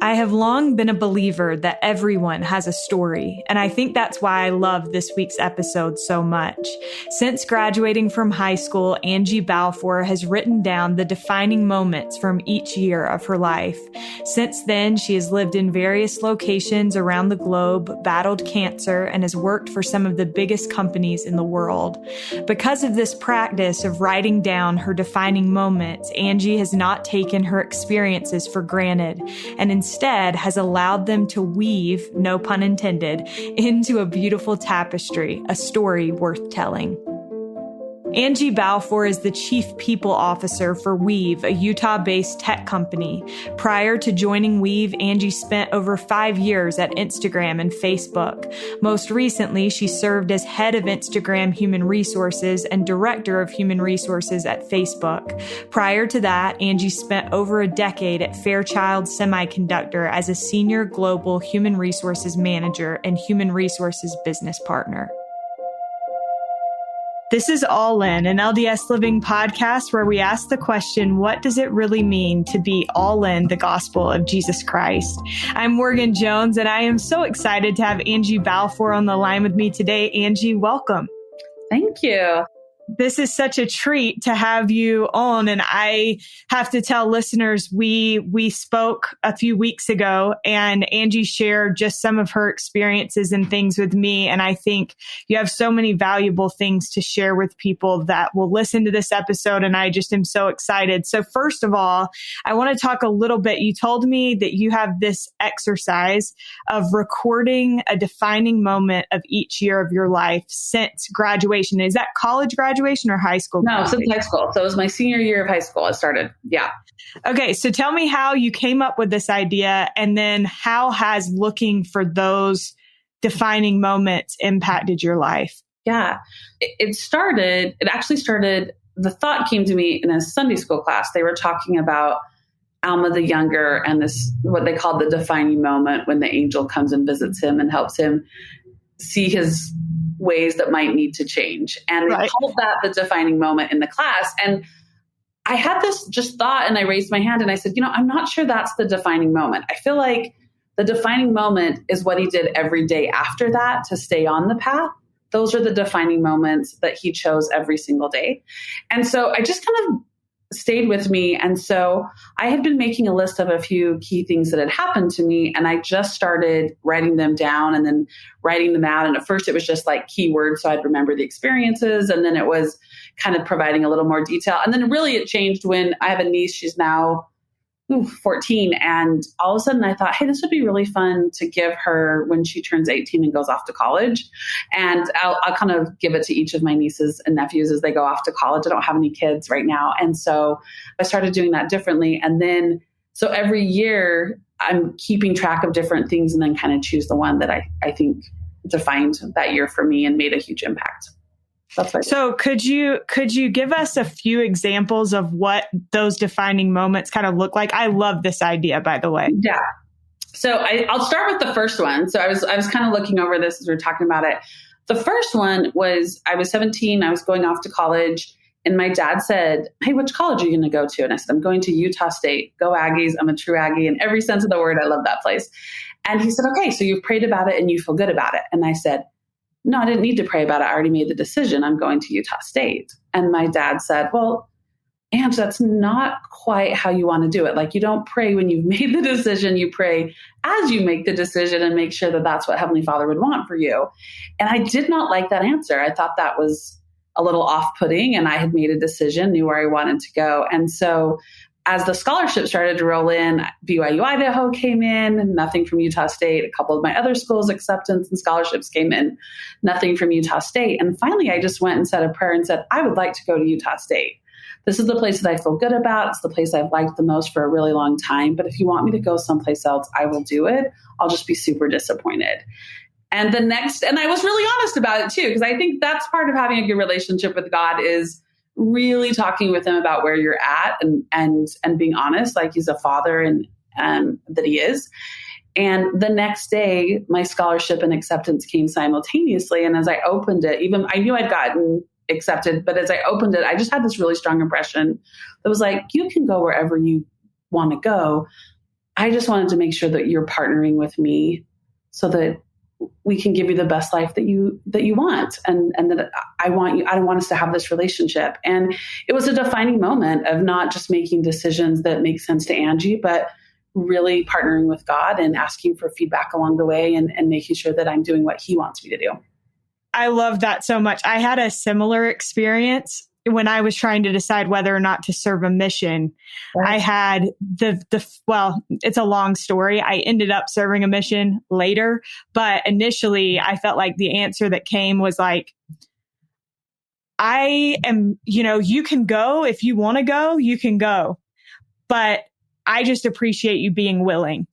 I have long been a believer that everyone has a story, and I think that's why I love this week's episode so much. Since graduating from high school, Angie Balfour has written down the defining moments from each year of her life. Since then, she has lived in various locations around the globe, battled cancer, and has worked for some of the biggest companies in the world. Because of this practice of writing down her defining moments, Angie has not taken her experiences for granted, and instead has allowed them to weave, no pun intended, into a beautiful tapestry, a story worth telling. Angie Balfour is the Chief People Officer for Weave, a Utah-based tech company. Prior to joining Weave, Angie spent over 5 years at Instagram and Facebook. Most recently, she served as head of Instagram Human Resources and director of Human Resources at Facebook. Prior to that, Angie spent over a decade at Fairchild Semiconductor as a senior global human resources manager and human resources business partner. This is All In, an LDS Living podcast where we ask the question, what does it really mean to be all in the gospel of Jesus Christ? I'm Morgan Jones, and I am so excited to have Angie Balfour on the line with me today. Angie, welcome. Thank you. This is such a treat to have you on. And I have to tell listeners, we spoke a few weeks ago and Angie shared just some of her experiences and things with me. And I think you have so many valuable things to share with people that will listen to this episode. And I just am so excited. So first of all, I want to talk a little bit. You told me that you have this exercise of recording a defining moment of each year of your life since graduation. Is that college graduation or high school? No, since high school. So it was my senior year of high school. I started. Yeah. Okay. So tell me how you came up with this idea, and then how has looking for those defining moments impacted your life? Yeah. It actually started, the thought came to me in a Sunday school class. They were talking about Alma the Younger and this, what they called the defining moment, when the angel comes and visits him and helps him see his ways that might need to change. And they called that the defining moment in the class. And I had this just thought, and I raised my hand and I said, I'm not sure that's the defining moment. I feel like the defining moment is what he did every day after that to stay on the path. Those are the defining moments that he chose every single day. And so I just kind of stayed with me. And so I had been making a list of a few key things that had happened to me. And I just started writing them down and then writing them out. And at first it was just like keywords, so I'd remember the experiences. And then it was kind of providing a little more detail. And then really it changed when I have a niece. She's now 14. And all of a sudden I thought, hey, this would be really fun to give her when she turns 18 and goes off to college. And I'll kind of give it to each of my nieces and nephews as they go off to college. I don't have any kids right now. And so I started doing that differently. And then, so every year I'm keeping track of different things and then kind of choose the one that I think defined that year for me and made a huge impact. So could you give us a few examples of what those defining moments kind of look like? I love this idea, by the way. Yeah. So I'll start with the first one. So I was kind of looking over this as we were talking about it. The first one was, I was 17. I was going off to college, and my dad said, hey, which college are you going to go to? And I said, I'm going to Utah State. Go Aggies. I'm a true Aggie in every sense of the word. I love that place. And he said, okay, so you've prayed about it and you feel good about it. And I said, no, I didn't need to pray about it. I already made the decision. I'm going to Utah State. And my dad said, well, Ange, that's not quite how you want to do it. Like, you don't pray when you've made the decision. You pray as you make the decision and make sure that that's what Heavenly Father would want for you. And I did not like that answer. I thought that was a little off-putting, and I had made a decision, knew where I wanted to go. And so as the scholarship started to roll in, BYU Idaho came in, nothing from Utah State. A couple of my other schools' acceptance and scholarships came in, nothing from Utah State. And finally, I just went and said a prayer and said, I would like to go to Utah State. This is the place that I feel good about. It's the place I've liked the most for a really long time. But if you want me to go someplace else, I will do it. I'll just be super disappointed. And I was really honest about it too, because I think that's part of having a good relationship with God is really talking with him about where you're at and being honest, like he's a father and that he is. And the next day, my scholarship and acceptance came simultaneously. And as I opened it, even I knew I'd gotten accepted, but as I opened it, I just had this really strong impression that was like, you can go wherever you want to go. I just wanted to make sure that you're partnering with me so that we can give you the best life that you want. And that I want us to have this relationship. And it was a defining moment of not just making decisions that make sense to Angie, but really partnering with God and asking for feedback along the way and making sure that I'm doing what he wants me to do. I love that so much. I had a similar experience when I was trying to decide whether or not to serve a mission. Right. I had well, it's a long story. I ended up serving a mission later, but initially I felt like the answer that came was like, I am, you can go if you want to go, you can go, but I just appreciate you being willing.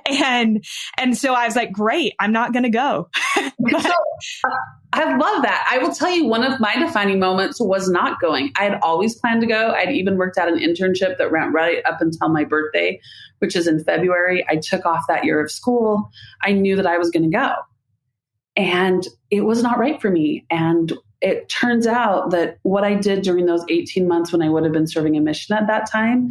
And so I was like, great, I'm not going to go. So, I love that. I will tell you, one of my defining moments was not going. I had always planned to go. I'd even worked out an internship that ran right up until my birthday, which is in February. I took off that year of school. I knew that I was going to go. And it was not right for me. And it turns out that what I did during those 18 months when I would have been serving a mission at that time,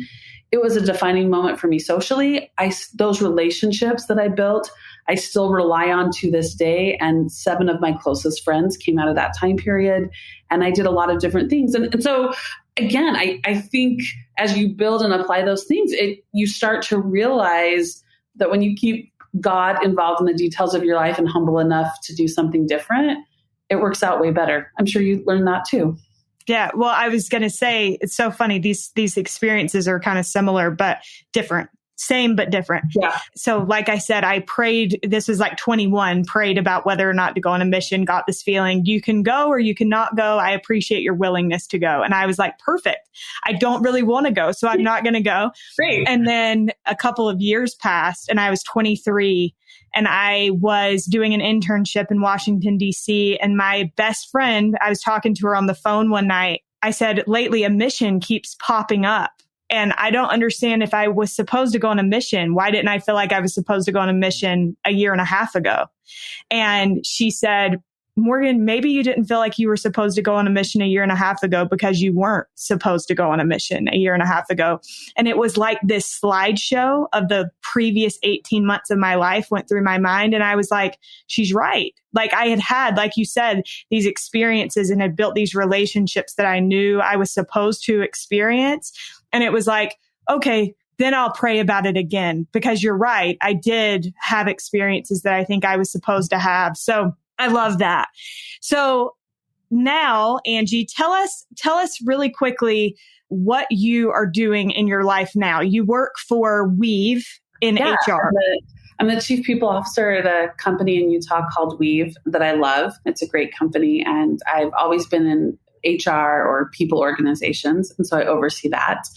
it was a defining moment for me socially. Those relationships that I built, I still rely on to this day. And 7 of my closest friends came out of that time period. And I did a lot of different things. And so again, I think as you build and apply those things, you start to realize that when you keep God involved in the details of your life and humble enough to do something different, it works out way better. I'm sure you learned that too. Yeah. Well, I was going to say, it's so funny. These experiences are kind of similar, but different. Same, but different. Yeah. So like I said, I prayed, this was like 21, prayed about whether or not to go on a mission, got this feeling, you can go or you cannot go. I appreciate your willingness to go. And I was like, perfect. I don't really want to go, so I'm not going to go. Great. And then a couple of years passed and I was 23 and I was doing an internship in Washington, D.C. And my best friend, I was talking to her on the phone one night. I said, lately a mission keeps popping up. And I don't understand if I was supposed to go on a mission. Why didn't I feel like I was supposed to go on a mission a year and a half ago? And she said, Morgan, maybe you didn't feel like you were supposed to go on a mission a year and a half ago because you weren't supposed to go on a mission a year and a half ago. And it was like this slideshow of the previous 18 months of my life went through my mind. And I was like, she's right. Like I had, like you said, these experiences and had built these relationships that I knew I was supposed to experience. And it was like, okay, then I'll pray about it again, because you're right. I did have experiences that I think I was supposed to have. So I love that. So now, Angie, tell us really quickly what you are doing in your life now. You work for Weave in HR. I'm the chief people officer at a company in Utah called Weave that I love. It's a great company. And I've always been in HR or people organizations. And so I oversee that.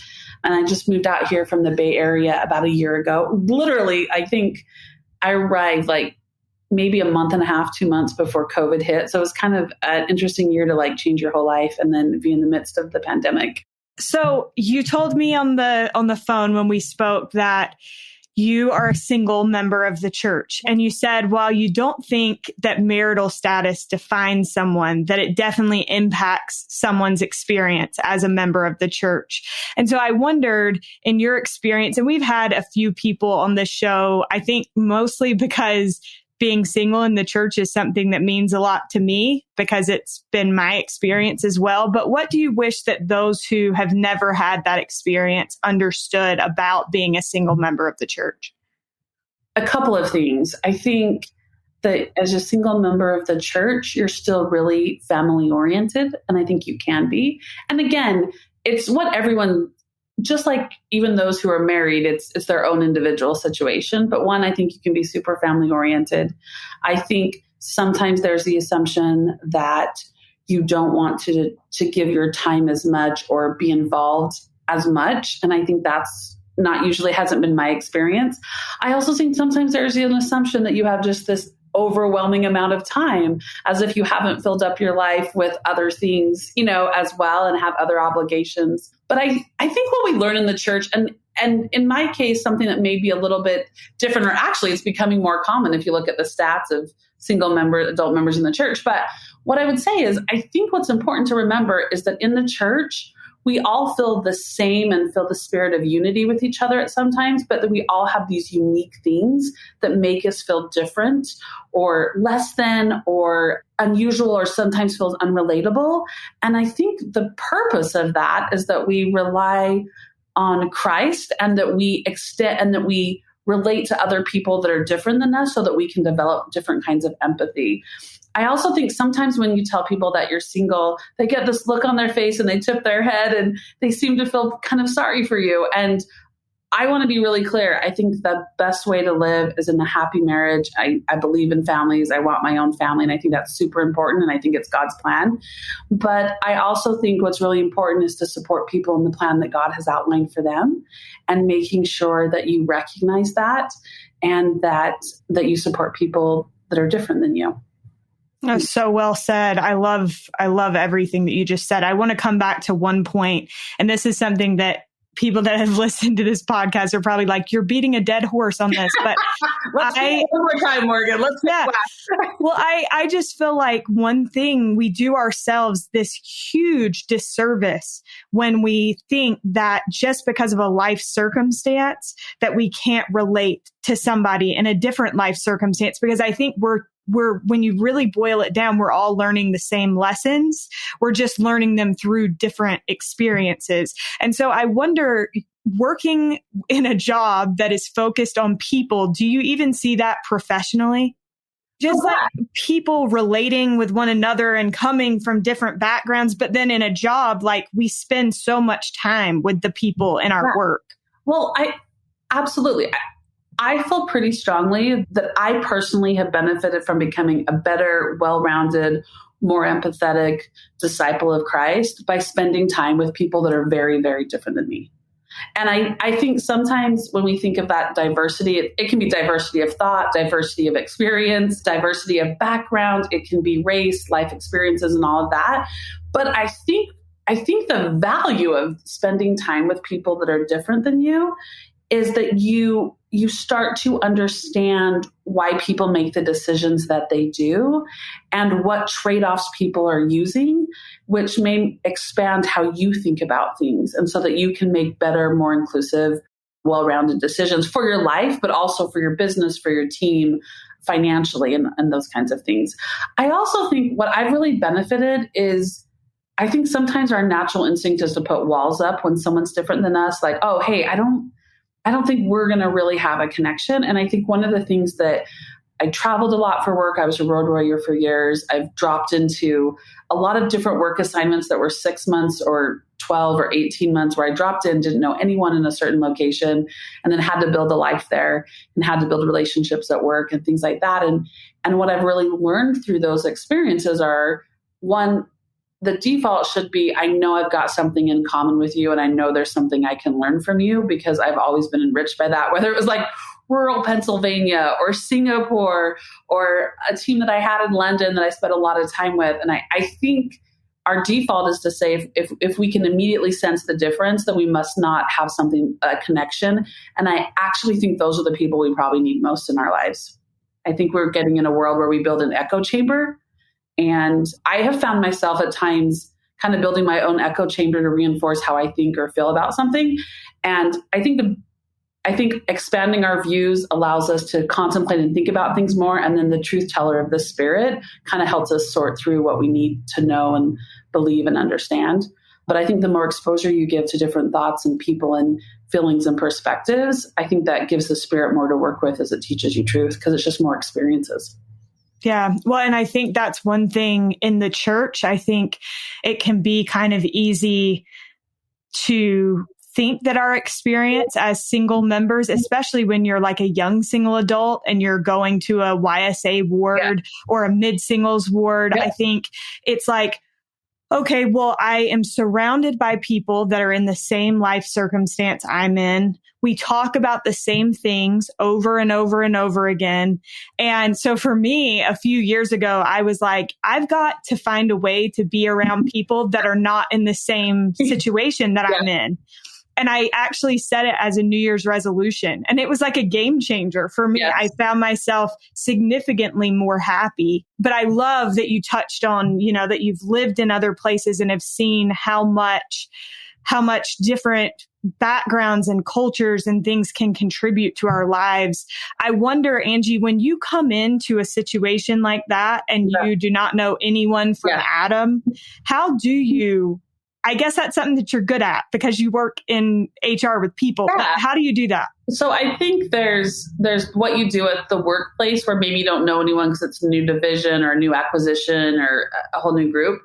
And I just moved out here from the Bay Area about a year ago. Literally, I think I arrived like maybe a month and a half, 2 months before COVID hit. So it was kind of an interesting year to like change your whole life and then be in the midst of the pandemic. So you told me on the phone when we spoke that you are a single member of the church. And you said, while you don't think that marital status defines someone, that it definitely impacts someone's experience as a member of the church. And so I wondered, in your experience, and we've had a few people on this show, I think mostly because being single in the church is something that means a lot to me because it's been my experience as well. But what do you wish that those who have never had that experience understood about being a single member of the church? A couple of things. I think that as a single member of the church, you're still really family oriented. And I think you can be. And again, it's what everyone, just like even those who are married, it's their own individual situation. But one, I think you can be super family oriented. I think sometimes there's the assumption that you don't want to give your time as much or be involved as much. And I think that's hasn't been my experience. I also think sometimes there's an assumption that you have just this overwhelming amount of time, as if you haven't filled up your life with other things, as well, and have other obligations. But I think what we learn in the church, and in my case, something that may be a little bit different, or actually it's becoming more common if you look at the stats of adult members in the church. But what I would say is, I think what's important to remember is that in the church, we all feel the same and feel the spirit of unity with each other at sometimes, but that we all have these unique things that make us feel different or less than or unusual or sometimes feels unrelatable. And I think the purpose of that is that we rely on Christ and that we extend and that we relate to other people that are different than us so that we can develop different kinds of empathy. I also think sometimes when you tell people that you're single, they get this look on their face and they tip their head and they seem to feel kind of sorry for you. And I want to be really clear. I think the best way to live is in a happy marriage. I believe in families. I want my own family. And I think that's super important. And I think it's God's plan. But I also think what's really important is to support people in the plan that God has outlined for them and making sure that you recognize that and that you support people that are different than you. That's so well said. I love everything that you just said. I want to come back to one point, and this is something that people that have listened to this podcast are probably like, you're beating a dead horse on this, but let's do it one more time, Morgan. Let's Well, I just feel like one thing we do ourselves this huge disservice when we think that just because of a life circumstance that we can't relate to somebody in a different life circumstance, because I think we're when you really boil it down, we're all learning the same lessons. We're just learning them through different experiences. And so I wonder, working in a job that is focused on people, do you even see that professionally? Just like people relating with one another and coming from different backgrounds. But then in a job, like we spend so much time with the people in our work. Well, absolutely. I feel pretty strongly that I personally have benefited from becoming a better, well-rounded, more empathetic disciple of Christ by spending time with people that are very, very different than me. And I think sometimes when we think of that diversity, it can be diversity of thought, diversity of experience, diversity of background. It can be race, life experiences, and all of that. But I think the value of spending time with people that are different than you is that you start to understand why people make the decisions that they do and what trade-offs people are using, which may expand how you think about things. And so that you can make better, more inclusive, well-rounded decisions for your life, but also for your business, for your team, financially, and those kinds of things. I also think what I've really benefited is I think sometimes our natural instinct is to put walls up when someone's different than us, like, oh, hey, I don't think we're going to really have a connection. And I think one of the things that I traveled a lot for work. I was a road warrior for years. I've dropped into a lot of different work assignments that were 6 months or 12 or 18 months where I dropped in, didn't know anyone in a certain location, and then had to build a life there and had to build relationships at work and things like that. And what I've really learned through those experiences are, one, the default should be, I know I've got something in common with you and I know there's something I can learn from you because I've always been enriched by that, whether it was like rural Pennsylvania or Singapore or a team that I had in London that I spent a lot of time with. And I think our default is to say, if we can immediately sense the difference, then we must not have a connection. And I actually think those are the people we probably need most in our lives. I think we're getting in a world where we build an echo chamber. And I have found myself at times kind of building my own echo chamber to reinforce how I think or feel about something. And I think expanding our views allows us to contemplate and think about things more. And then the truth teller of the Spirit kind of helps us sort through what we need to know and believe and understand. But I think the more exposure you give to different thoughts and people and feelings and perspectives, I think that gives the Spirit more to work with as it teaches you truth, because it's just more experiences. Yeah. Well, and I think that's one thing in the church. I think it can be kind of easy to think that our experience as single members, especially when you're like a young single adult and you're going to a YSA ward or a mid-singles ward, I think it's like, okay, well, I am surrounded by people that are in the same life circumstance I'm in. We talk about the same things over and over and over again. And so for me, a few years ago, I was like, I've got to find a way to be around people that are not in the same situation that I'm in. And I actually set it as a New Year's resolution. And it was like a game changer for me. Yes. I found myself significantly more happy. But I love that you touched on, that you've lived in other places and have seen how much how much different backgrounds and cultures and things can contribute to our lives. I wonder, Angie, when you come into a situation like that and you do not know anyone from Adam, how do you, I guess that's something that you're good at because you work in HR with people. But how do you do that? So I think there's what you do at the workplace where maybe you don't know anyone because it's a new division or a new acquisition or a whole new group.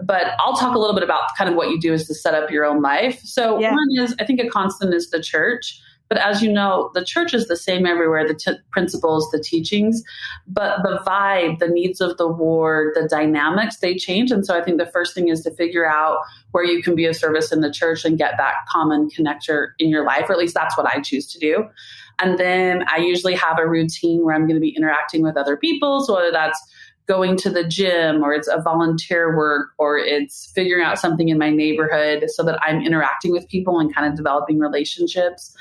But I'll talk a little bit about kind of what you do is to set up your own life. So one is, I think a constant is the church. But as you know, the church is the same everywhere, the principles, the teachings, but the vibe, the needs of the ward, the dynamics, they change. And so I think the first thing is to figure out where you can be of service in the church and get that common connector in your life, or at least that's what I choose to do. And then I usually have a routine where I'm going to be interacting with other people. So whether that's going to the gym or it's a volunteer work or it's figuring out something in my neighborhood so that I'm interacting with people and kind of developing relationships.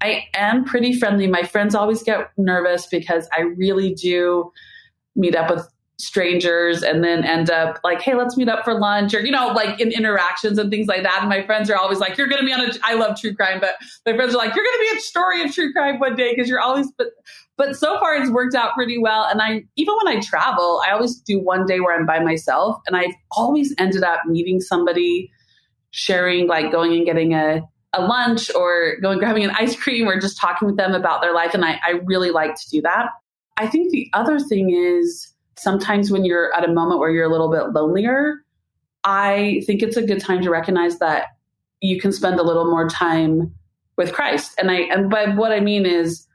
I am pretty friendly. My friends always get nervous because I really do meet up with strangers and then end up like, hey, let's meet up for lunch or, like in interactions and things like that. And my friends are always like, you're going to be on I love true crime, but my friends are like, you're going to be a story of true crime one day because you're always, but so far it's worked out pretty well. And even when I travel, I always do one day where I'm by myself and I've always ended up meeting somebody, sharing, like going and getting a lunch or going grabbing an ice cream or just talking with them about their life. And I really like to do that. I think the other thing is sometimes when you're at a moment where you're a little bit lonelier, I think it's a good time to recognize that you can spend a little more time with Christ. And by what I mean is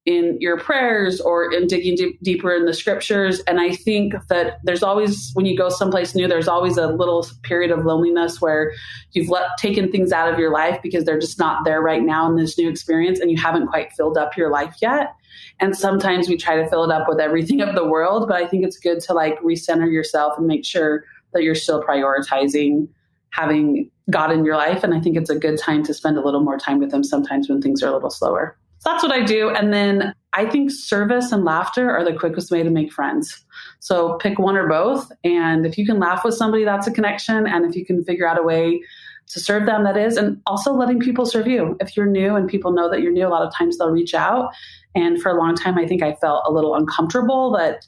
in your prayers or in digging deeper in the scriptures. And I think that there's always, when you go someplace new, there's always a little period of loneliness where you've taken things out of your life because they're just not there right now in this new experience and you haven't quite filled up your life yet. And sometimes we try to fill it up with everything of the world, but I think it's good to like recenter yourself and make sure that you're still prioritizing having God in your life. And I think it's a good time to spend a little more time with him sometimes when things are a little slower. So that's what I do. And then I think service and laughter are the quickest way to make friends. So pick one or both. And if you can laugh with somebody, that's a connection. And if you can figure out a way to serve them, that is. And also letting people serve you. If you're new and people know that you're new, a lot of times they'll reach out. And for a long time, I think I felt a little uncomfortable that,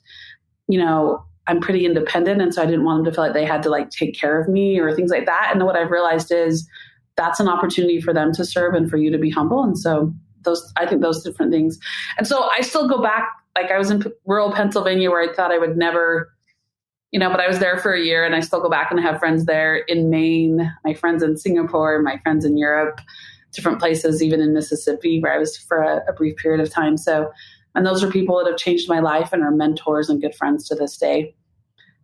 I'm pretty independent. And so I didn't want them to feel like they had to like take care of me or things like that. And then what I've realized is that's an opportunity for them to serve and for you to be humble. And so I think those different things. And so I still go back, like I was in rural Pennsylvania where I thought I would never, but I was there for a year and I still go back and I have friends there in Maine, my friends in Singapore, my friends in Europe, different places, even in Mississippi where I was for a brief period of time. So, and those are people that have changed my life and are mentors and good friends to this day.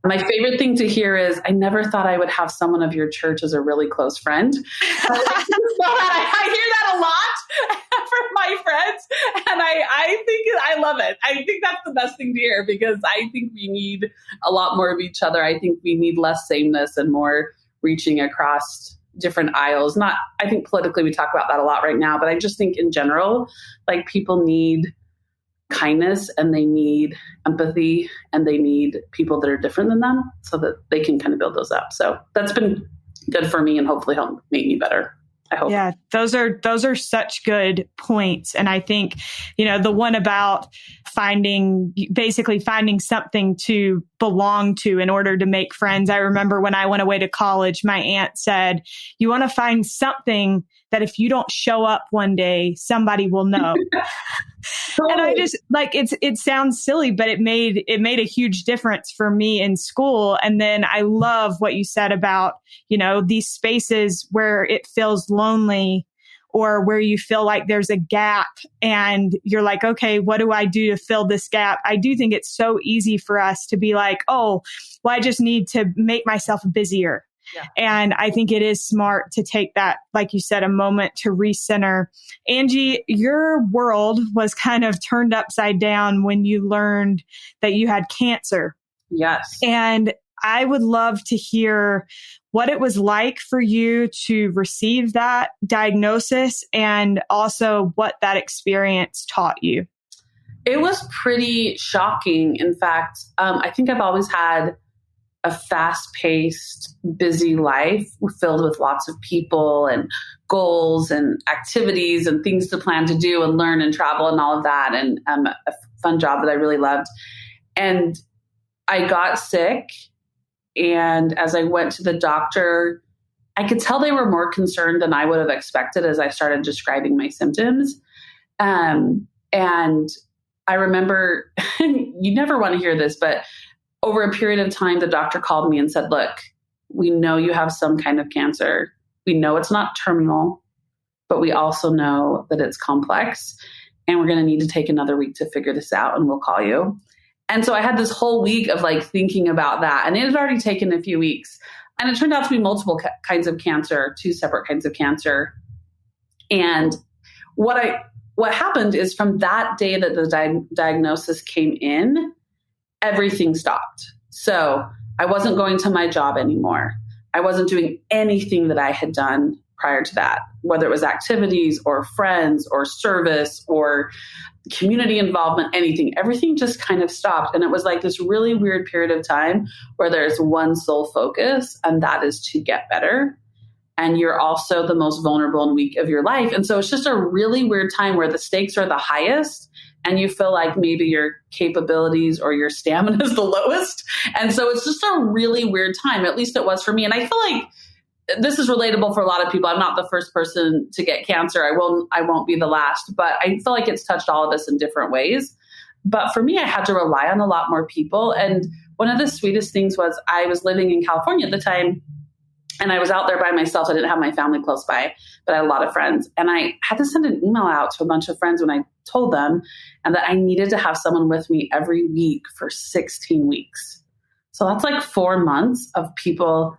My favorite thing to hear is, I never thought I would have someone of your church as a really close friend. I hear that a lot from my friends. And I think I love it. I think that's the best thing to hear because I think we need a lot more of each other. I think we need less sameness and more reaching across different aisles. I think politically we talk about that a lot right now, but I just think in general, like people need kindness and they need empathy and they need people that are different than them so that they can kind of build those up. So that's been good for me and hopefully help make me better. I hope. Yeah, those are such good points. And I think, the one about finding something to belong to in order to make friends. I remember when I went away to college, my aunt said, you want to find something that if you don't show up one day, somebody will know. And I just it sounds silly, but it made a huge difference for me in school. And then I love what you said about, these spaces where it feels lonely or where you feel like there's a gap and you're like, okay, what do I do to fill this gap? I do think it's so easy for us to be like, oh, well, I just need to make myself busier. Yeah. And I think it is smart to take that, like you said, a moment to recenter. Angie, your world was kind of turned upside down when you learned that you had cancer. Yes. And I would love to hear what it was like for you to receive that diagnosis and also what that experience taught you. It was pretty shocking. In fact, I think I've always had a fast-paced, busy life filled with lots of people and goals and activities and things to plan to do and learn and travel and all of that. And a fun job that I really loved. And I got sick. And as I went to the doctor, I could tell they were more concerned than I would have expected as I started describing my symptoms. And I remember, you never want to hear this, but over a period of time, the doctor called me and said, look, we know you have some kind of cancer. We know it's not terminal, but we also know that it's complex. And we're going to need to take another week to figure this out, and we'll call you. And so I had this whole week of like thinking about that. And it had already taken a few weeks. And it turned out to be multiple kinds of cancer, 2 separate kinds of cancer. And what happened is from that day that the diagnosis came in, everything stopped. So I wasn't going to my job anymore. I wasn't doing anything that I had done prior to that, whether it was activities or friends or service or community involvement, anything. Everything just kind of stopped. And it was like this really weird period of time where there's one sole focus, and that is to get better. And you're also the most vulnerable and weak of your life. And so it's just a really weird time where the stakes are the highest and you feel like maybe your capabilities or your stamina is the lowest. And so it's just a really weird time. At least it was for me. And I feel like this is relatable for a lot of people. I'm not the first person to get cancer. I won't be the last, but I feel like it's touched all of us in different ways. But for me, I had to rely on a lot more people. And one of the sweetest things was I was living in California at the time, and I was out there by myself. I didn't have my family close by, but I had a lot of friends. And I had to send an email out to a bunch of friends when I told them, and that I needed to have someone with me every week for 16 weeks. So that's like 4 months of people.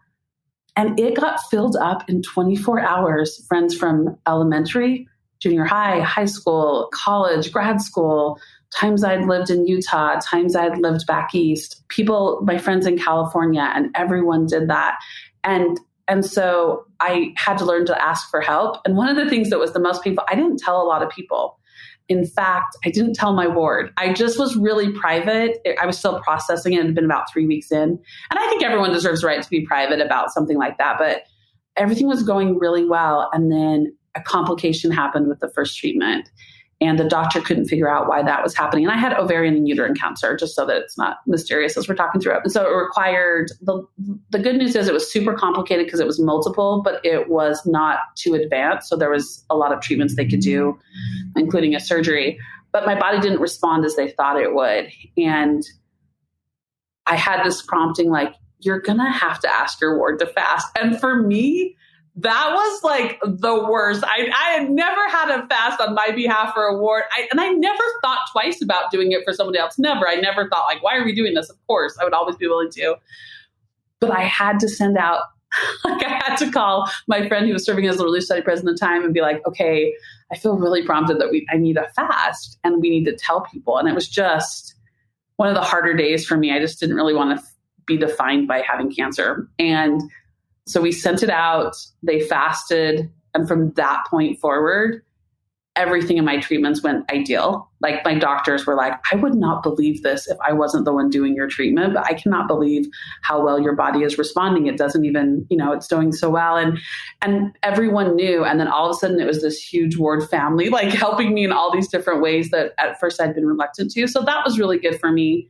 And it got filled up in 24 hours. Friends from elementary, junior high, high school, college, grad school, times I'd lived in Utah, times I'd lived back east, people, my friends in California, and everyone did that. And so I had to learn to ask for help. And one of the things that was the most painful, I didn't tell a lot of people. In fact, I didn't tell my ward. I just was really private. I was still processing it. It had been about 3 weeks in. And I think everyone deserves the right to be private about something like that. But everything was going really well. And then a complication happened with the first treatment. And the doctor couldn't figure out why that was happening. And I had ovarian and uterine cancer, just so that it's not mysterious as we're talking through it. And so it required, the good news is it was super complicated because it was multiple, but it was not too advanced. So there was a lot of treatments they could do, including a surgery. But my body didn't respond as they thought it would. And I had this prompting like, you're going to have to ask your ward to fast. And for me, that was like the worst. I had never had a fast on my behalf for a ward. And I never thought twice about doing it for somebody else. Never. I never thought like, why are we doing this? Of course, I would always be willing to. But I had to send out, like I had to call my friend who was serving as the relief study president at the time and be like, okay, I feel really prompted that I need a fast and we need to tell people. And it was just one of the harder days for me. I just didn't really want to be defined by having cancer. And so we sent it out, they fasted. And from that point forward, everything in my treatments went ideal. Like my doctors were like, I would not believe this if I wasn't the one doing your treatment, but I cannot believe how well your body is responding. It doesn't even, it's doing so well. And everyone knew. And then all of a sudden it was this huge ward family, like helping me in all these different ways that at first I'd been reluctant to. So that was really good for me.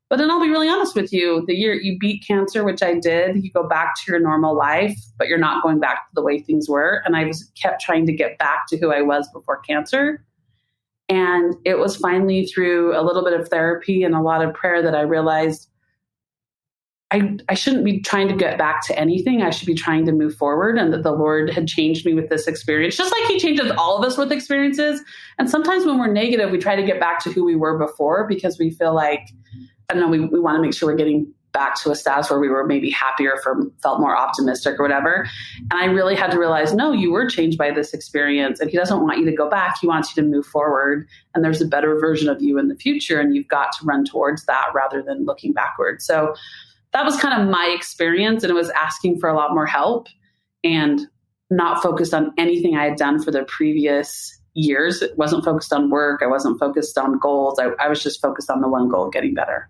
But then I'll be really honest with you, the year you beat cancer, which I did, you go back to your normal life, but you're not going back to the way things were. And I kept trying to get back to who I was before cancer. And it was finally through a little bit of therapy and a lot of prayer that I realized I shouldn't be trying to get back to anything. I should be trying to move forward, and that the Lord had changed me with this experience, just like he changes all of us with experiences. And sometimes when we're negative, we try to get back to who we were before because we feel like, I don't know, we want to make sure we're getting back to a status where we were maybe happier, felt more optimistic or whatever. And I really had to realize, no, you were changed by this experience, and he doesn't want you to go back. He wants you to move forward, and there's a better version of you in the future, and you've got to run towards that rather than looking backward. So that was kind of my experience, and it was asking for a lot more help and not focused on anything I had done for the previous years. It wasn't focused on work. I wasn't focused on goals. I was just focused on the one goal, getting better.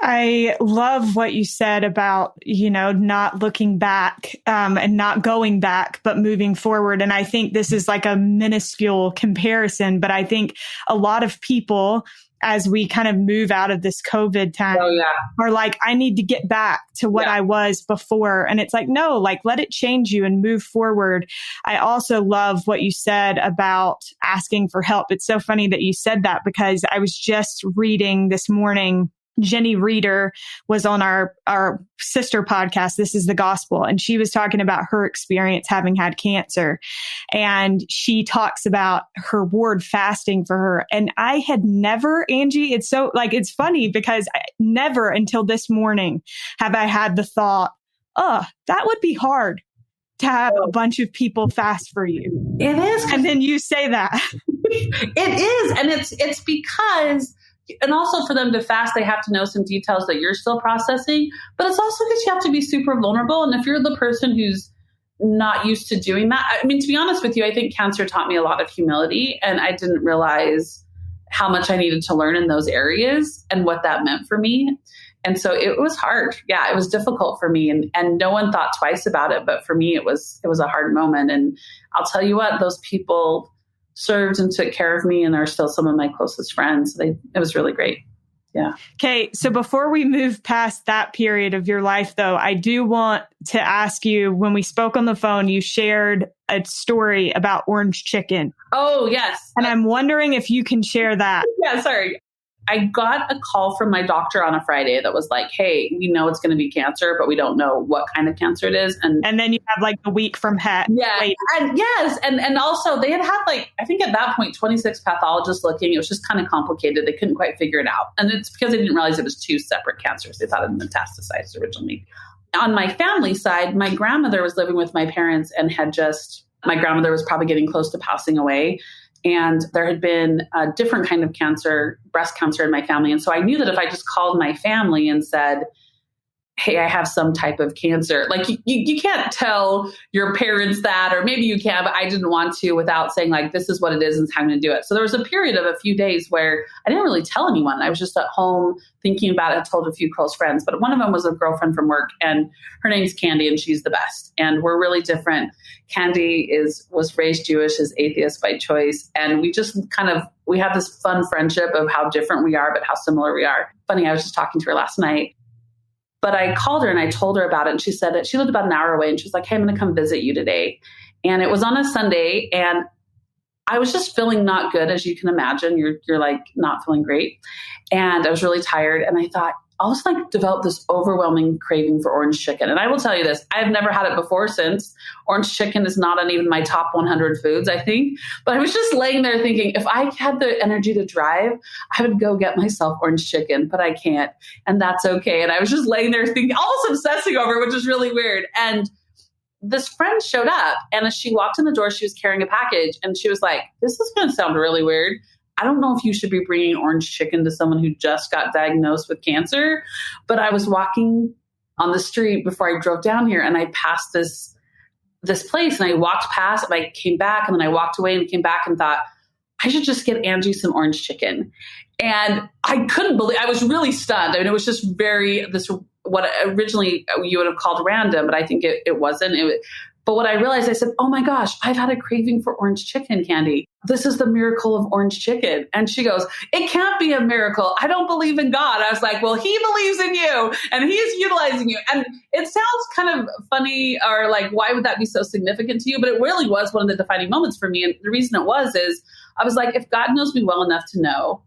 I love what you said about, not looking back and not going back, but moving forward. And I think this is like a minuscule comparison, but I think a lot of people, as we kind of move out of this COVID time, are like, I need to get back to what I was before. And it's like, no, like, let it change you and move forward. I also love what you said about asking for help. It's so funny that you said that, because I was just reading this morning. Jenny Reeder was on our sister podcast, This is the Gospel, and she was talking about her experience having had cancer. And she talks about her ward fasting for her. And I had never, Angie, it's so like, it's funny because never until this morning have I had the thought, that would be hard to have a bunch of people fast for you. It is. And then you say that. It is. And it's because, and also for them to fast, they have to know some details that you're still processing, but it's also because you have to be super vulnerable. And if you're the person who's not used to doing that, I mean, to be honest with you, I think cancer taught me a lot of humility, and I didn't realize how much I needed to learn in those areas and what that meant for me. And so it was hard. Yeah, it was difficult for me, and no one thought twice about it. But for me, it was a hard moment. And I'll tell you what, those people served and took care of me and are still some of my closest friends. It was really great. Yeah. Okay. So before we move past that period of your life, though, I do want to ask you, when we spoke on the phone, you shared a story about orange chicken. Oh, yes. And I'm wondering if you can share that. Yeah, sorry. I got a call from my doctor on a Friday that was like, hey, we know it's going to be cancer, but we don't know what kind of cancer it is. And then you have like the week from heck. Yeah. And yes. And also they had like, I think at that point, 26 pathologists looking. It was just kind of complicated. They couldn't quite figure it out. And it's because they didn't realize it was two separate cancers. They thought it metastasized originally. On my family side, my grandmother was living with my parents and my grandmother was probably getting close to passing away. And there had been a different kind of cancer, breast cancer in my family. And so I knew that if I just called my family and said, hey, I have some type of cancer, like you can't tell your parents that, or maybe you can, but I didn't want to without saying like, this is what it is and it's how I'm going to do it. So there was a period of a few days where I didn't really tell anyone. I was just at home thinking about it. I told a few close friends, but one of them was a girlfriend from work, and her name's Candy, and she's the best. And we're really different. Candy was raised Jewish, is atheist by choice. And we just we have this fun friendship of how different we are, but how similar we are. Funny, I was just talking to her last night. But I called her and I told her about it. And she said that she lived about an hour away. And she was like, hey, I'm going to come visit you today. And it was on a Sunday. And I was just feeling not good, as you can imagine. You're like not feeling great. And I was really tired. And I thought, I'll just like develop this overwhelming craving for orange chicken. And I will tell you this, I've never had it before since. Orange chicken is not on even my top 100 foods, I think. But I was just laying there thinking, if I had the energy to drive, I would go get myself orange chicken, but I can't. And that's okay. And I was just laying there thinking, almost obsessing over it, which is really weird. And this friend showed up, and as she walked in the door, she was carrying a package, and she was like, this is going to sound really weird. I don't know if you should be bringing orange chicken to someone who just got diagnosed with cancer, but I was walking on the street before I drove down here, and I passed this place, and I walked past, and I came back, and then I walked away and came back and thought, I should just get Angie some orange chicken. And I couldn't believe, I was really stunned. I mean, it was just what originally you would have called random, but I think it wasn't. But what I realized, I said, oh my gosh, I've had a craving for orange chicken, Candy. This is the miracle of orange chicken. And she goes, it can't be a miracle. I don't believe in God. I was like, well, he believes in you and he's utilizing you. And it sounds kind of funny, or like, why would that be so significant to you? But it really was one of the defining moments for me. And the reason it was is I was like, if God knows me well enough to know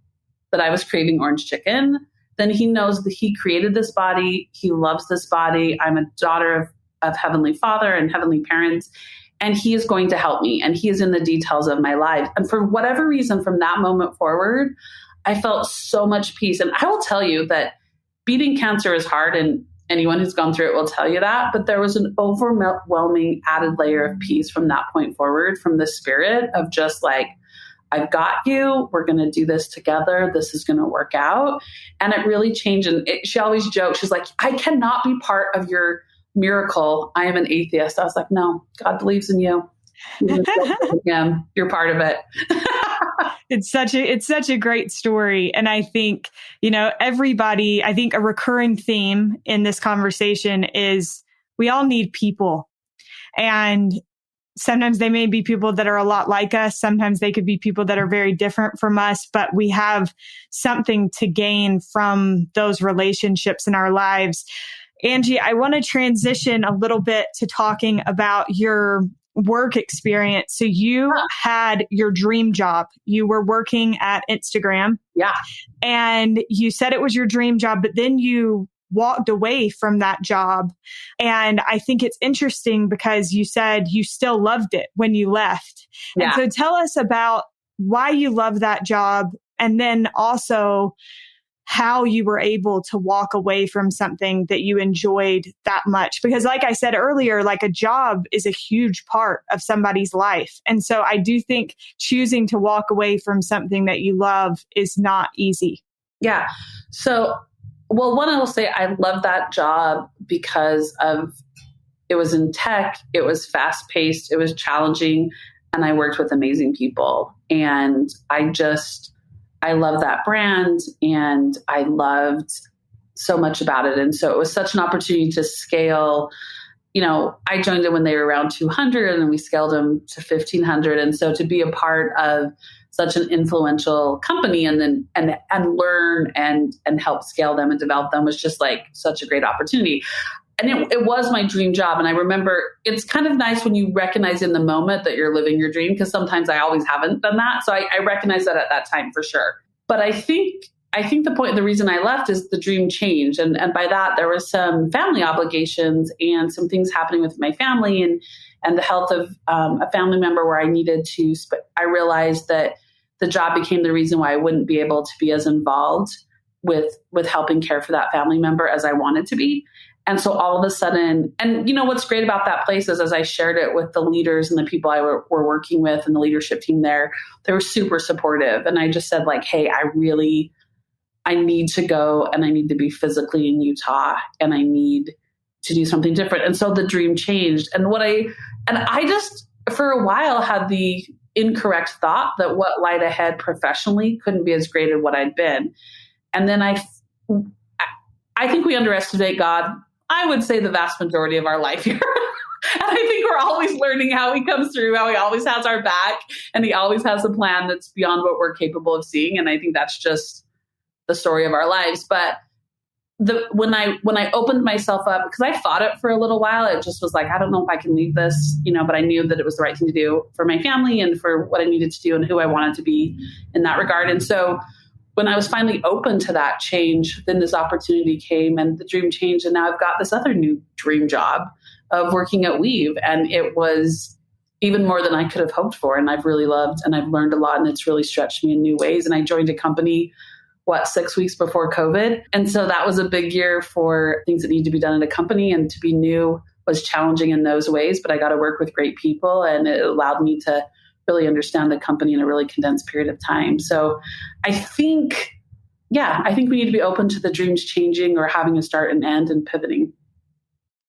that I was craving orange chicken, then he knows that he created this body. He loves this body. I'm a daughter of Heavenly Father and heavenly parents, and he is going to help me, and he is in the details of my life. And for whatever reason, from that moment forward, I felt so much peace. And I will tell you that beating cancer is hard, and anyone who's gone through it will tell you that, but there was an overwhelming added layer of peace from that point forward, from the spirit of just like, I've got you. We're going to do this together. This is going to work out. And it really changed. And she always jokes. She's like, I cannot be part of your miracle. I am an atheist. I was like, no, God believes in you. You're part of it. It's such a great story. And I think, I think a recurring theme in this conversation is we all need people. And sometimes they may be people that are a lot like us. Sometimes they could be people that are very different from us, but we have something to gain from those relationships in our lives. Angie, I want to transition a little bit to talking about your work experience. So you had your dream job. You were working at Instagram. Yeah. And you said it was your dream job, but then you walked away from that job. And I think it's interesting because you said you still loved it when you left. Yeah. And so tell us about why you love that job, and then also how you were able to walk away from something that you enjoyed that much. Because like I said earlier, like a job is a huge part of somebody's life. And so I do think choosing to walk away from something that you love is not easy. Yeah. So, well, one, I will say I love that job because it was in tech, it was fast paced, it was challenging, and I worked with amazing people. And I love that brand, and I loved so much about it. And so it was such an opportunity to scale. I joined them when they were around 200, and we scaled them to 1,500. And so to be a part of such an influential company and learn and help scale them and develop them was just like such a great opportunity. And it was my dream job. And I remember it's kind of nice when you recognize in the moment that you're living your dream, because sometimes I always haven't done that. So I recognize that at that time for sure. But I think the reason I left is the dream changed. And by that, there was some family obligations and some things happening with my family and the health of a family member where I needed to, I realized that the job became the reason why I wouldn't be able to be as involved with helping care for that family member as I wanted to be. And so all of a sudden, and what's great about that place is as I shared it with the leaders and the people I were working with and the leadership team there, they were super supportive. And I just said like, hey, I need to go, and I need to be physically in Utah, and I need to do something different. And so the dream changed. And I just, for a while, had the incorrect thought that what lied ahead professionally couldn't be as great as what I'd been. And then I think we underestimate God. I would say the vast majority of our life here. And I think we're always learning how he comes through, how he always has our back, and he always has a plan that's beyond what we're capable of seeing. And I think that's just the story of our lives. But when I opened myself up, because I fought it for a little while, it just was like, I don't know if I can leave this, but I knew that it was the right thing to do for my family and for what I needed to do and who I wanted to be in that regard. And so when I was finally open to that change, then this opportunity came and the dream changed. And now I've got this other new dream job of working at Weave. And it was even more than I could have hoped for. And I've really loved, and I've learned a lot, and it's really stretched me in new ways. And I joined a company, 6 weeks before COVID. And so that was a big year for things that need to be done in a company, and to be new was challenging in those ways, but I got to work with great people, and it allowed me to really understand the company in a really condensed period of time. So I think we need to be open to the dreams changing or having a start and end and pivoting.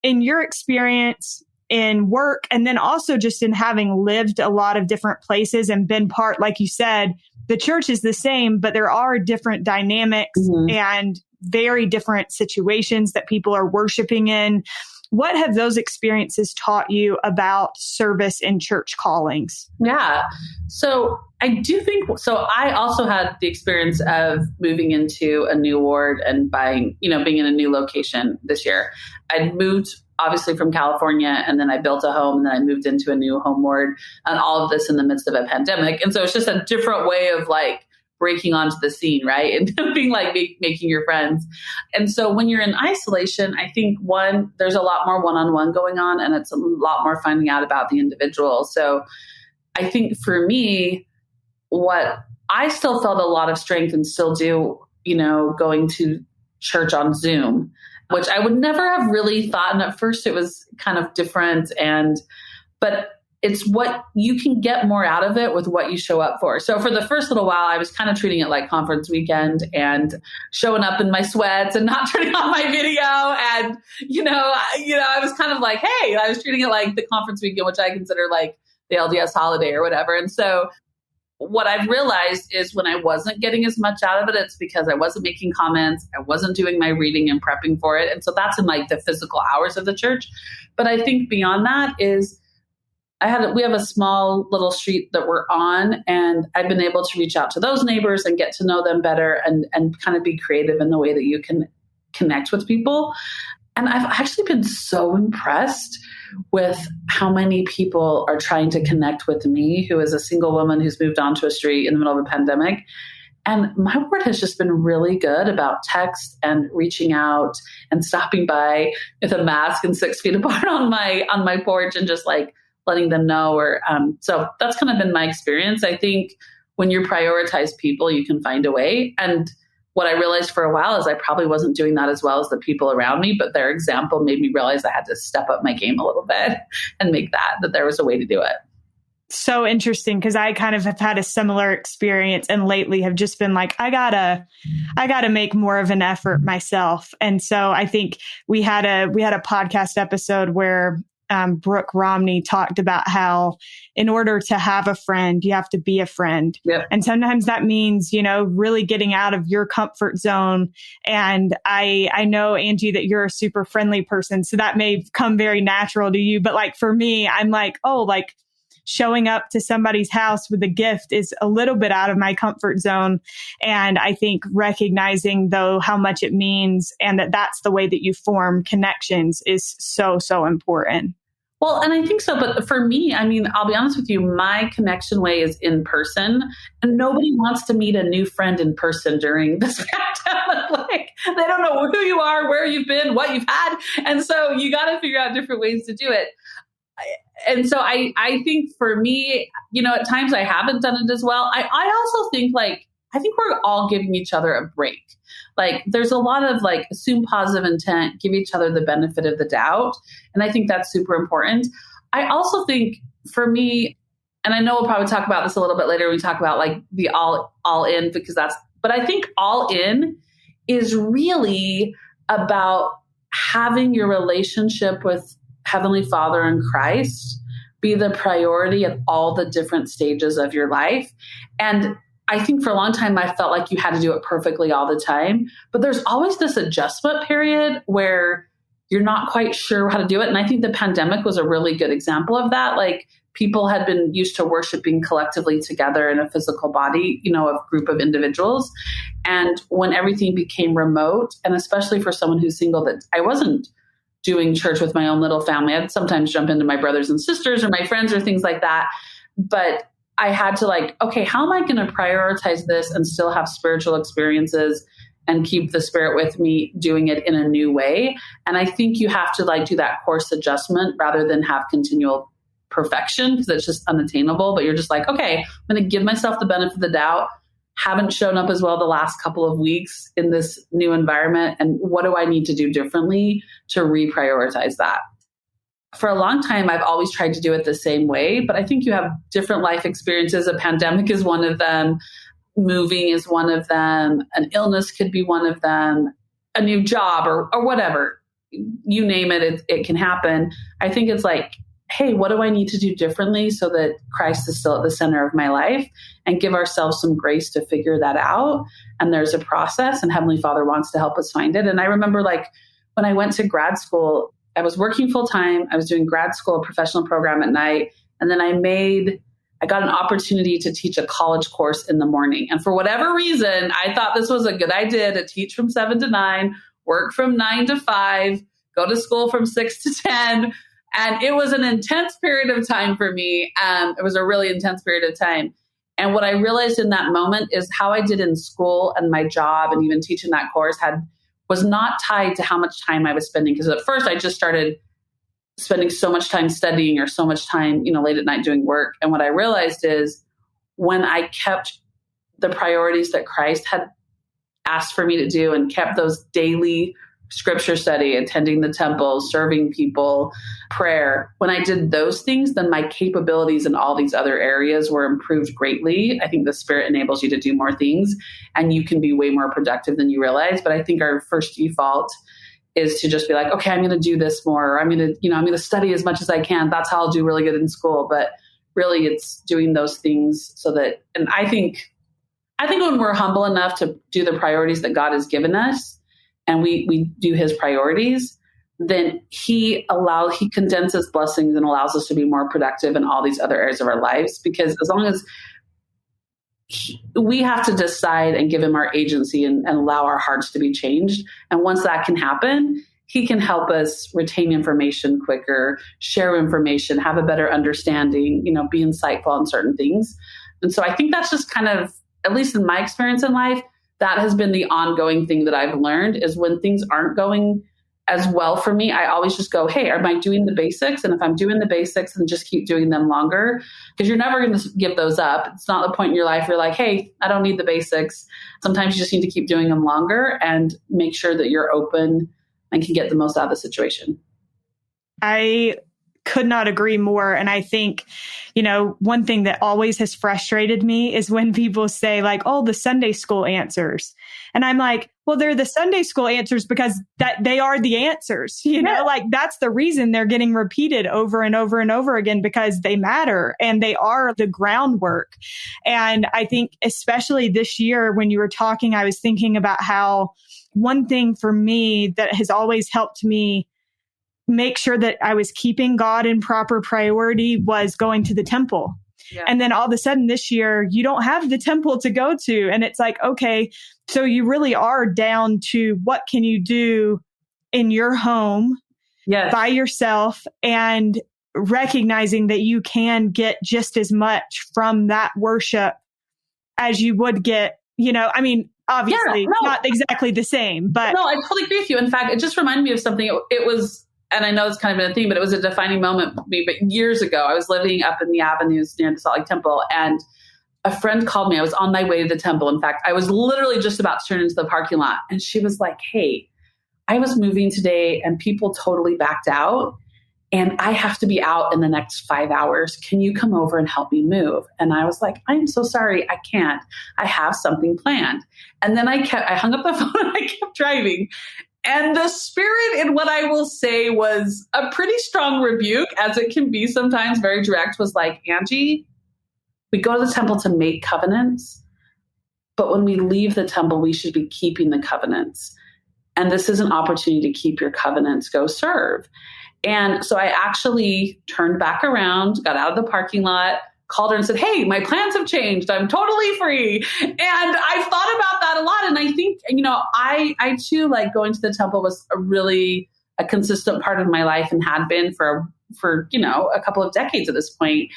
In your experience in work, and then also just in having lived a lot of different places and been part, like you said, the church is the same, but there are different dynamics and very different situations that people are worshiping in. What have those experiences taught you about service in church callings? Yeah. So I do think, I also had the experience of moving into a new ward and being in a new location this year. I'd moved obviously from California, and then I built a home, and then I moved into a new home ward, and all of this in the midst of a pandemic. And so it's just a different way of like breaking onto the scene, right? And being like making your friends. And so when you're in isolation, I think there's a lot more one-on-one going on, and it's a lot more finding out about the individual. So I think for me, what I still felt a lot of strength and still do, going to church on Zoom, which I would never have really thought. And at first it was kind of different, but it's what you can get more out of it with what you show up for. So for the first little while, I was kind of treating it like conference weekend and showing up in my sweats and not turning on my video. And, I was kind of like, hey, I was treating it like the conference weekend, which I consider like the LDS holiday or whatever. And so what I've realized is when I wasn't getting as much out of it, it's because I wasn't making comments, I wasn't doing my reading and prepping for it. And so that's in like the physical hours of the church. But I think beyond that is we have a small little street that we're on, and I've been able to reach out to those neighbors and get to know them better and kind of be creative in the way that you can connect with people. And I've actually been so impressed with how many people are trying to connect with me, who is a single woman who's moved onto a street in the middle of a pandemic. And my word has just been really good about text and reaching out and stopping by with a mask and 6 feet apart on my porch and just like letting them know. So that's kind of been my experience. I think when you prioritize people, you can find a way. And what I realized for a while is I probably wasn't doing that as well as the people around me, but their example made me realize I had to step up my game a little bit and make that there was a way to do it. So interesting, because I kind of have had a similar experience and lately have just been like, I gotta make more of an effort myself. And so I think we had a podcast episode where Brooke Romney talked about how in order to have a friend, you have to be a friend. Yep. And sometimes that means, really getting out of your comfort zone. And I know, Angie, that you're a super friendly person, so that may come very natural to you. But like for me, I'm like, showing up to somebody's house with a gift is a little bit out of my comfort zone. And I think recognizing though how much it means and that's the way that you form connections is so, so important. Well, and I think so. But for me, I mean, I'll be honest with you, my connection way is in person, and nobody wants to meet a new friend in person during this pandemic. Like, they don't know who you are, where you've been, what you've had. And so you got to figure out different ways to do it. And so I think for me, at times I haven't done it as well. I also think I think we're all giving each other a break. Like there's a lot of assume positive intent, give each other the benefit of the doubt. And I think that's super important. I also think for me, and I know we'll probably talk about this a little bit later when we talk about the all in, but I think all in is really about having your relationship with Heavenly Father and Christ be the priority at all the different stages of your life. And I think for a long time, I felt like you had to do it perfectly all the time, but there's always this adjustment period where you're not quite sure how to do it. And I think the pandemic was a really good example of that. Like people had been used to worshiping collectively together in a physical body, a group of individuals. And when everything became remote, and especially for someone who's single, that I wasn't doing church with my own little family. I'd sometimes jump into my brothers and sisters or my friends or things like that. But I had to okay, how am I going to prioritize this and still have spiritual experiences and keep the Spirit with me doing it in a new way? And I think you have to do that course adjustment rather than have continual perfection, because it's just unattainable. But you're just okay, I'm going to give myself the benefit of the doubt. Haven't shown up as well the last couple of weeks in this new environment. And what do I need to do differently to reprioritize that? For a long time, I've always tried to do it the same way, but I think you have different life experiences. A pandemic is one of them. Moving is one of them. An illness could be one of them. A new job or whatever. You name it, it can happen. I think it's hey, what do I need to do differently so that Christ is still at the center of my life, and give ourselves some grace to figure that out. And there's a process, and Heavenly Father wants to help us find it. And I remember when I went to grad school, I was working full time. I was doing grad school, a professional program at night. And then I got an opportunity to teach a college course in the morning. And for whatever reason, I thought this was a good idea to teach from 7 to 9, work from 9 to 5, go to school from 6 to 10. And it was an intense period of time for me. It was a really intense period of time. And what I realized in that moment is how I did in school and my job and even teaching that course was not tied to how much time I was spending. Because at first I just started spending so much time studying or so much time, late at night doing work. And what I realized is when I kept the priorities that Christ had asked for me to do and kept those daily scripture study, attending the temple, serving people, prayer. When I did those things, then my capabilities in all these other areas were improved greatly. I think the Spirit enables you to do more things and you can be way more productive than you realize. But I think our first default is to just be okay, I'm going to do this more. Or I'm going to study as much as I can. That's how I'll do really good in school. But really it's doing those things so that, and I think when we're humble enough to do the priorities that God has given us and we do his priorities, then he condenses blessings and allows us to be more productive in all these other areas of our lives. Because as long as we have to decide and give him our agency and allow our hearts to be changed. And once that can happen, he can help us retain information quicker, share information, have a better understanding, be insightful on certain things. And so I think that's just kind of, at least in my experience in life, that has been the ongoing thing that I've learned is when things aren't going as well for me, I always just go, hey, am I doing the basics? And if I'm doing the basics, then just keep doing them longer, because you're never going to give those up. It's not the point in your life where you're like, hey, I don't need the basics. Sometimes you just need to keep doing them longer and make sure that you're open and can get the most out of the situation. I could not agree more. And I think, one thing that always has frustrated me is when people say like, oh, the Sunday school answers. And I'm like, well, they're the Sunday school answers because that they are the answers, like that's the reason they're getting repeated over and over and over again, because they matter and they are the groundwork. And I think especially this year when you were talking, I was thinking about how one thing for me that has always helped me make sure that I was keeping God in proper priority was going to the temple. Yeah. And then all of a sudden this year, you don't have the temple to go to. And it's like, okay, so you really are down to what can you do in your home by yourself, and recognizing that you can get just as much from that worship as you would get, obviously not exactly the same, but. No, I totally agree with you. In fact, it just reminded me of something. It was, and I know it's kind of been a thing, but it was a defining moment for me. But years ago, I was living up in the avenues near the Salt Lake Temple, and a friend called me. I was on my way to the temple. In fact, I was literally just about to turn into the parking lot. And she was like, hey, I was moving today and people totally backed out. And I have to be out in the next 5 hours. Can you come over and help me move? And I was like, I'm so sorry. I can't. I have something planned. And then I hung up the phone and I kept driving. And the spirit in what I will say was a pretty strong rebuke, as it can be sometimes, very direct, was like, Angie, we go to the temple to make covenants, but when we leave the temple, we should be keeping the covenants. And this is an opportunity to keep your covenants. Go serve. And so I actually turned back around, got out of the parking lot, called her and said, hey, my plans have changed. I'm totally free. And I've thought about that a lot. And I think, I too, like going to the temple was a consistent part of my life and had been for a couple of decades at this point.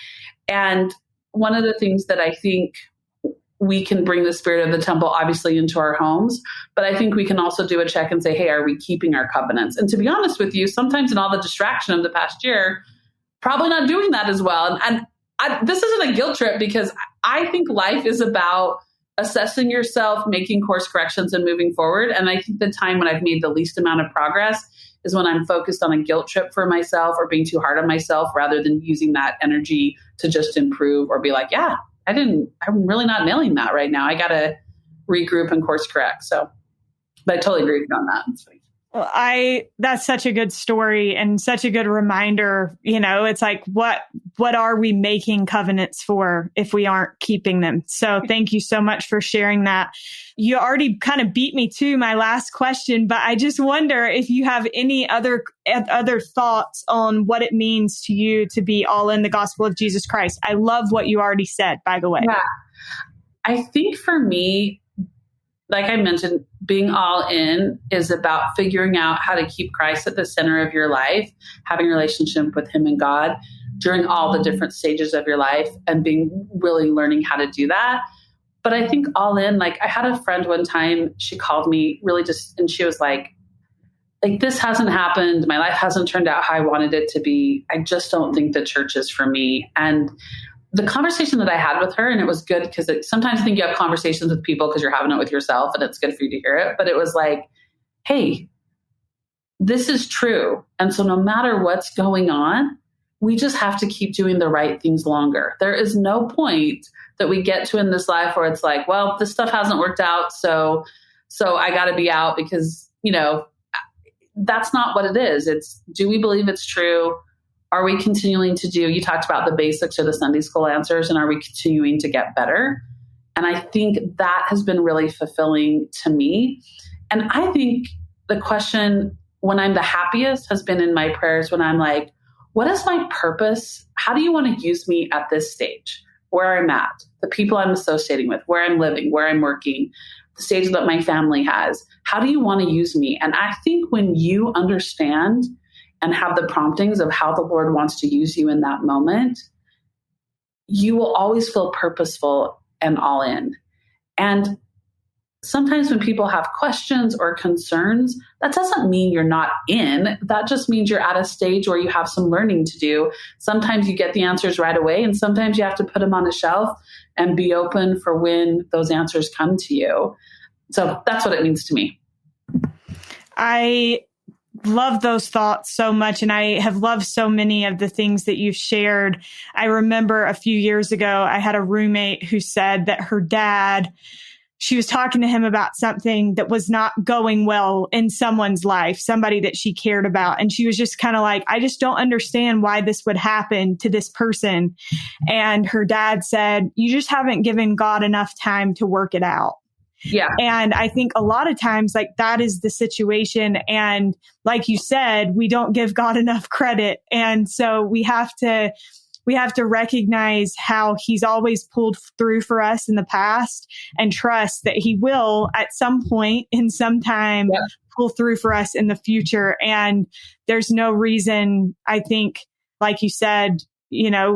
And one of the things that I think we can bring the spirit of the temple obviously into our homes, but I think we can also do a check and say, hey, are we keeping our covenants? And to be honest with you, sometimes in all the distraction of the past year, probably not doing that as well. And this isn't a guilt trip, because I think life is about assessing yourself, making course corrections, and moving forward. And I think the time when I've made the least amount of progress is when I'm focused on a guilt trip for myself or being too hard on myself, rather than using that energy to just improve or be like, yeah, I'm really not nailing that right now. I got to regroup and course correct. So, but I totally agree with you on that. That's funny. Well, that's such a good story and such a good reminder. It's like, what are we making covenants for if we aren't keeping them? So thank you so much for sharing that. You already kind of beat me to my last question, but I just wonder if you have any other thoughts on what it means to you to be all in the gospel of Jesus Christ. I love what you already said, by the way. Yeah. I think for me, like I mentioned, being all in is about figuring out how to keep Christ at the center of your life, having a relationship with him and God during all the different stages of your life, and really learning how to do that. But I think all in, like I had a friend one time, she called me and she was like, this hasn't happened. My life hasn't turned out how I wanted it to be. I just don't think the church is for me. And the conversation that I had with her, and it was good because sometimes I think you have conversations with people because you're having it with yourself and it's good for you to hear it. But it was like, hey, this is true. And so no matter what's going on, we just have to keep doing the right things longer. There is no point that we get to in this life where it's like, well, this stuff hasn't worked out. So I got to be out because, that's not what it is. It's, do we believe it's true? Are we continuing to do, you talked about the basics or the Sunday school answers, and are we continuing to get better? And I think that has been really fulfilling to me. And I think the question when I'm the happiest has been in my prayers when I'm like, what is my purpose? How do you want to use me at this stage, where I'm at, the people I'm associating with, where I'm living, where I'm working, the stage that my family has? How do you want to use me? And I think when you understand and have the promptings of how the Lord wants to use you in that moment, you will always feel purposeful and all in. And sometimes when people have questions or concerns, that doesn't mean you're not in. That just means you're at a stage where you have some learning to do. Sometimes you get the answers right away, and sometimes you have to put them on a shelf and be open for when those answers come to you. So that's what it means to me. I love those thoughts so much. And I have loved so many of the things that you've shared. I remember a few years ago, I had a roommate who said that her dad, she was talking to him about something that was not going well in someone's life, somebody that she cared about. And she was just kind of like, I just don't understand why this would happen to this person. And her dad said, you just haven't given God enough time to work it out. Yeah. And I think a lot of times, like, that is the situation. And like you said, we don't give God enough credit. And so we have to recognize how he's always pulled through for us in the past and trust that he will at some point in some time pull through for us in the future. And there's no reason, I think, like you said,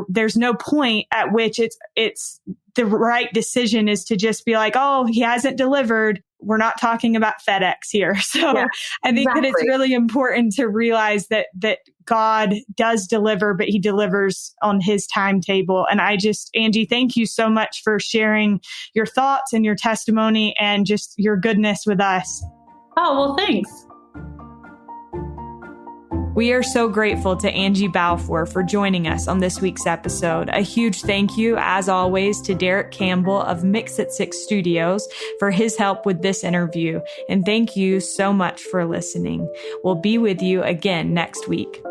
there's no point at which it's the right decision is to just be like, oh, he hasn't delivered. We're not talking about FedEx here. So I think that it's really important to realize that God does deliver, but he delivers on his timetable. And Angie, thank you so much for sharing your thoughts and your testimony and just your goodness with us. Oh, well, thanks. We are so grateful to Angie Balfour for joining us on this week's episode. A huge thank you, as always, to Derek Campbell of Mix at Six Studios for his help with this interview. And thank you so much for listening. We'll be with you again next week.